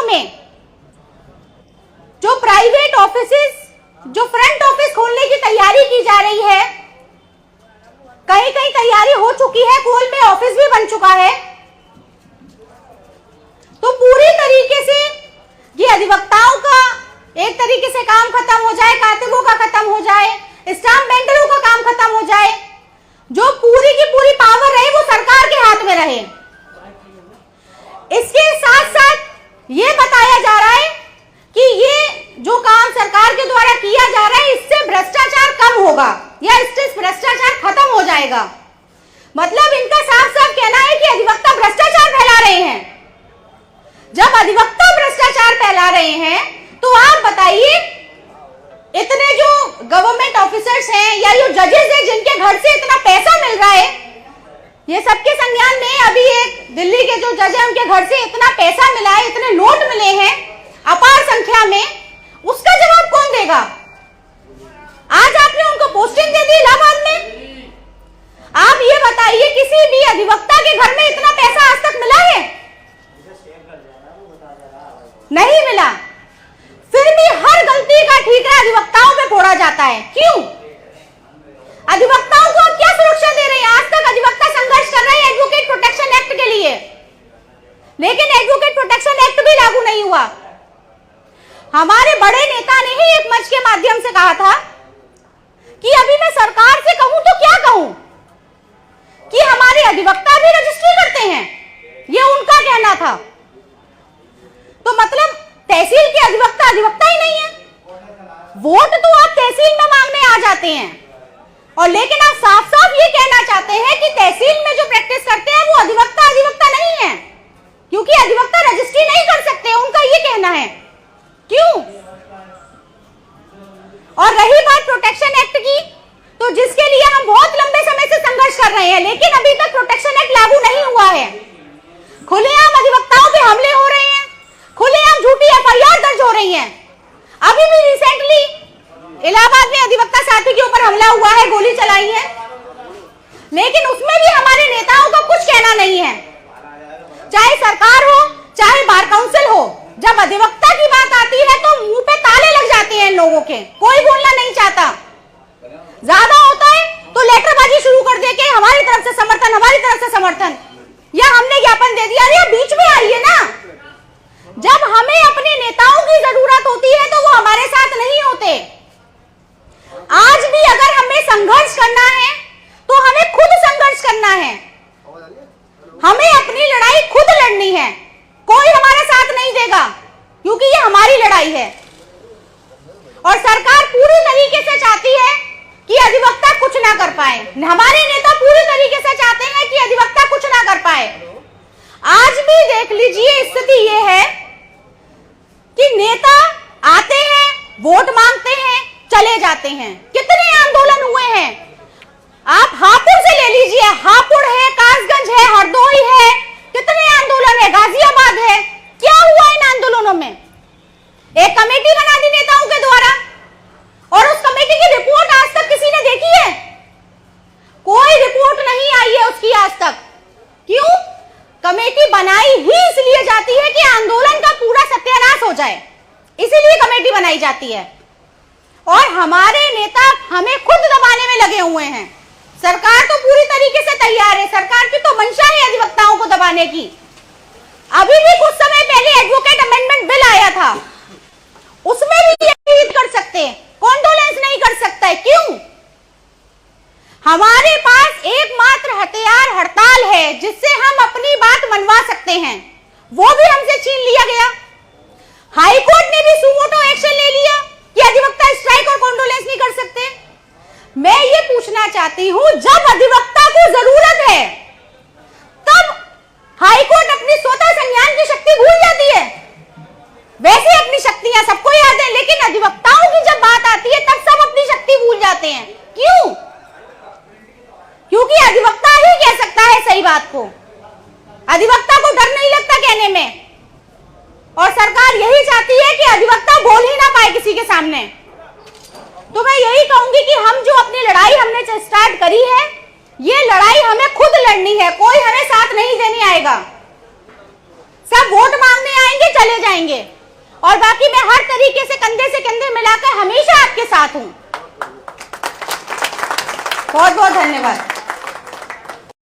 में जो private offices, जो फ्रंट ऑफिस खोलने की तैयारी की जा रही है, कहीं कहीं तैयारी हो चुकी है, कोल में ऑफिस भी बन चुका है, तो पूरी तरीके से ये अधिवक्ताओं का एक तरीके से काम खत्म हो जाए, कातिबों का खत्म हो जाए, स्टाम्प वेंडरों का काम खत्म हो जाए, जो पूरी की पूरी पावर रहे वो सरकार के हाथ में रहे। इसके साथ साथ ये बताया जा रहा है कि ये जो काम सरकार के द्वारा किया जा रहा है इससे भ्रष्टाचार कम होगा या इससे भ्रष्टाचार खत्म हो जाएगा। मतलब इनका साफ साफ कहना है कि अधिवक्ता भ्रष्टाचार फैला रहे हैं। जब अधिवक्ता भ्रष्टाचार फैला रहे हैं तो आप बताइए, इतने जो गवर्नमेंट ऑफिसर्स हैं या जो जजेस हैं जिनके घर से इतना पैसा मिल रहा है, ये सबके संज्ञान में अभी एक दिल्ली के जो जज हैं उनके घर से इतना पैसा मिला है, इतने नोट मिले हैं अपार संख्या में, उसका जवाब कौन देगा? आज आपने उनको पोस्टिंग दे दी इलाहाबाद में। आप ये बताइए किसी भी अधिवक्ता के घर में इतना पैसा आज तक मिला है? नहीं मिला। फिर भी हर गलती का ठीकरा अधिवक्ताओं पे फोड़ा जाता है। क्यों? अधिवक्ताओं को आप क्या सुरक्षा दे रहे हैं? आज तक अधिवक्ता संघर्ष कर रहे हैं एडवोकेट प्रोटेक्शन एक्ट के लिए, लेकिन एडवोकेट प्रोटेक्शन एक्ट भी लागू नहीं हुआ। हमारे बड़े नेता ने ही एक मंच के माध्यम से कहा था कि अभी मैं सरकार से कहूं तो क्या कहूं कि हमारे अधिवक्ता भी रजिस्ट्री करते हैं, ये उनका कहना था। तो मतलब तहसील के अधिवक्ता अधिवक्ता ही नहीं है। वोट तो आप तहसील में मांगने आ जाते हैं, और लेकिन आप साफ साफ ये कहना चाहते हैं कि तहसील में जो प्रैक्टिस करते हैं वो अधिवक्ता अधिवक्ता नहीं है, क्योंकि अधिवक्ता रजिस्ट्री नहीं कर सकते, उनका ये कहना है। क्यों? और रही बात प्रोटेक्शन एक्ट की, तो जिसके लिए हम बहुत लंबे समय से संघर्ष कर रहे हैं, लेकिन अभी तक प्रोटेक्शन एक्ट लागू नहीं हुआ है। खुलेआम अधिवक्ताओं पे हमले हो रहे हैं, खुलेआम झूठी एफआईआर दर्ज हो रही है। अभी भी रिसेंटली इलाहाबाद में अधिवक्ता साथी के ऊपर हमला हुआ है, गोली चलाई है, लेकिन उसमें भी हमारे नेताओं का कुछ कहना नहीं है। चाहे सरकार हो चाहे बार काउंसिल हो, जब अधिवक्ता की बात आती है तो मुंह पे ताले लग जाते हैं इन लोगों के, कोई बोलना नहीं चाहता। ज्यादा होता है तो लेटरबाजी शुरू कर दे के हमारी तरफ से समर्थन, हमारी तरफ से समर्थन, या हमने ज्ञापन दे दिया। अरे बीच में आइए ना, जब हमें अपने नेताओं की जरूरत होती है तो वो हमारे साथ नहीं होते। आज भी अगर हमें संघर्ष करना है तो हमें खुद संघर्ष करना है, हमें अपनी लड़ाई खुद लड़नी है, कोई हमारा साथ नहीं देगा, क्योंकि ये हमारी लड़ाई है। और सरकार पूरी तरीके से चाहती है कि अधिवक्ता कुछ ना कर पाए, हमारे नेता पूरी तरीके से चाहते हैं कि अधिवक्ता कुछ ना कर पाए। आज भी देख लीजिए स्थिति ये है कि नेता आते हैं, वोट मांगते हैं, चले जाते हैं। कितने आंदोलन हुए हैं, आप हापुड़ से ले लीजिए, हापुड़ है, कासगंज है, हरदोई है, कितने आंदोलन है, गाजियाबाद है। क्या हुआ इन आंदोलनों में? एक कमेटी बना दी नेताओं के द्वारा, और उस कमेटी की रिपोर्ट आज तक किसी ने देखी है? कोई रिपोर्ट नहीं आई है उसकी आज तक। क्यों? कमेटी बनाई ही इसलिए जाती है कि आंदोलन का पूरा सत्यानाश हो जाए, इसीलिए कमेटी बनाई जाती है। और हमारे नेता हमें खुद दबाने में लगे हुए हैं। सरकार तो पूरी तरीके से तैयार है, सरकार की तो मंशा है अधिवक्ताओं को दबाने की। अभी भी कुछ समय पहले एडवोकेट अमेंडमेंट बिल आया था, उसमें भी ये कर सकते हैं, कॉन्डोलेंस नहीं कर सकता है। क्यों? हमारे पास एकमात्र हथियार हड़ताल है जिससे हम अपनी बात मनवा सकते हैं, वो भी हमसे छीन लिया गया। हाई कोर्ट ने भी सुमोटो एक्शन ले लिया कि अधिवक्ता स्ट्राइक और कॉन्डोलेंस नहीं कर सकते। मैं ये पूछना चाहती हूं, जब अधिवक्ता को जरूरत है तब हाई कोर्ट अपनी स्वतः संज्ञान की शक्ति भूल जाती है। वैसे अपनी शक्तियां सबको याद है, लेकिन अधिवक्ताओं की जब बात आती है तब सब अपनी शक्ति भूल जाते हैं। क्यों? क्योंकि अधिवक्ता ही कह सकता है सही बात को, अधिवक्ता को डर नहीं लगता कहने में, और सरकार यही चाहती है कि अधिवक्ता बोल ही ना पाए किसी के सामने। तो मैं यही कहूंगी कि हम जो अपनी लड़ाई हमने स्टार्ट करी है, ये लड़ाई हमें खुद लड़नी है, कोई हमें साथ नहीं देने आएगा। सब वोट मांगने आएंगे, चले जाएंगे, और बाकी मैं हर तरीके से कंधे से कंधे मिलाकर हमेशा आपके साथ हूं। बहुत बहुत धन्यवाद।